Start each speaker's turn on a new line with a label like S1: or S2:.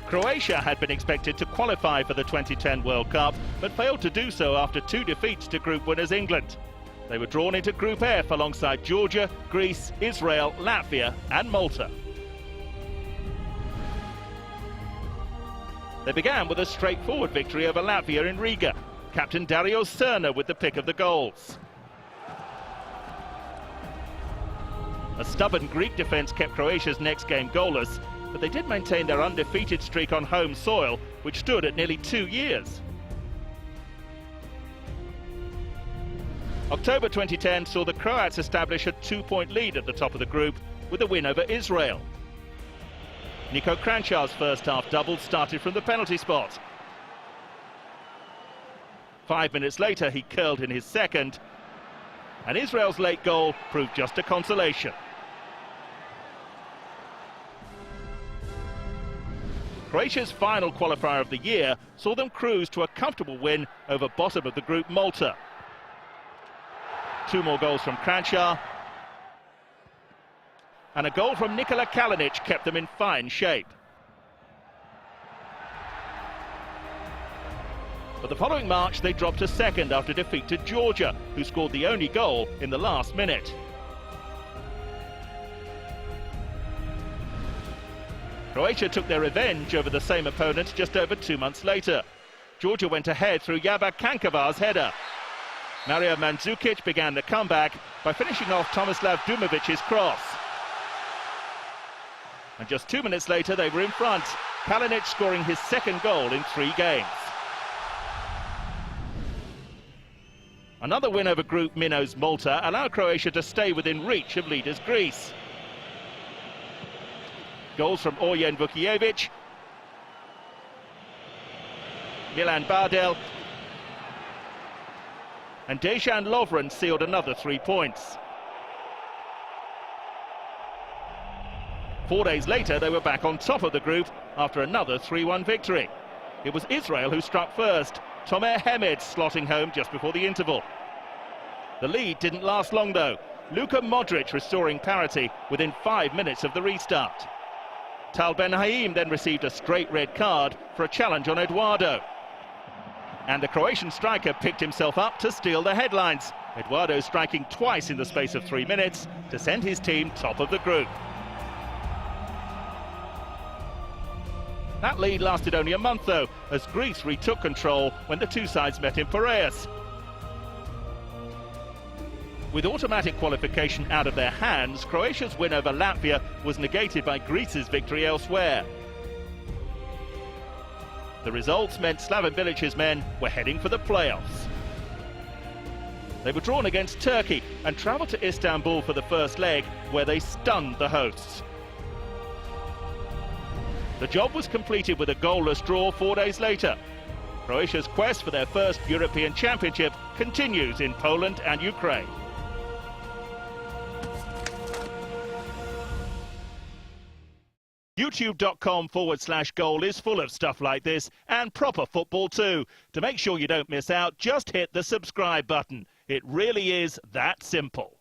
S1: Croatia had been expected to qualify for the 2010 World Cup, but failed to do so after 2 defeats to group winners England. They were drawn into Group F alongside Georgia, Greece, Israel, Latvia and Malta. They began with a straightforward victory over Latvia in Riga. Captain Dario Serna with the pick of the goals. A stubborn Greek defence kept Croatia's next game goalless, but they did maintain their undefeated streak on home soil, which stood at nearly 2 years. October 2010 saw the Croats establish a 2-point lead at the top of the group with a win over Israel. Niko Kranjčar's first half double started from the penalty spot. 5 minutes later he curled in his second, and Israel's late goal proved just a consolation. Croatia's final qualifier of the year saw them cruise to a comfortable win over bottom of the group Malta. 2 more goals from Kranjčar, and a goal from Nikola Kalinic kept them in fine shape. But the following March they dropped to second after defeat to Georgia, who scored the only goal in the last minute. Croatia took their revenge over the same opponent just over 2 months later. Georgia went ahead through Jabir Kankavar's header. Mario Mandzukic began the comeback by finishing off Tomislav Dumovic's cross. And just 2 minutes later they were in front, Kalinic scoring his second goal in 3 games. Another win over Group Minnows Malta allowed Croatia to stay within reach of leaders Greece. Goals from Orjen Vukijevic, Milan Bardel and Dejan Lovren sealed another 3 points. 4 days later they were back on top of the group after another 3-1 victory. It was Israel who struck first, Tomer Hemed slotting home just before the interval. The lead didn't last long though, Luka Modric restoring parity within 5 minutes of the restart. Tal Ben Haim then received a straight red card for a challenge on Eduardo. And the Croatian striker picked himself up to steal the headlines, Eduardo striking twice in the space of 3 minutes to send his team top of the group. That lead lasted only a month though, as Greece retook control when the two sides met in Piraeus. With automatic qualification out of their hands, Croatia's win over Latvia was negated by Greece's victory elsewhere. The results meant Slaven Bilic's men were heading for the playoffs. They were drawn against Turkey and travelled to Istanbul for the first leg, where they stunned the hosts. The job was completed with a goalless draw 4 days later. Croatia's quest for their first European Championship continues in Poland and Ukraine. YouTube.com/goal is full of stuff like this and proper football too. To make sure you don't miss out, just hit the subscribe button. It really is that simple.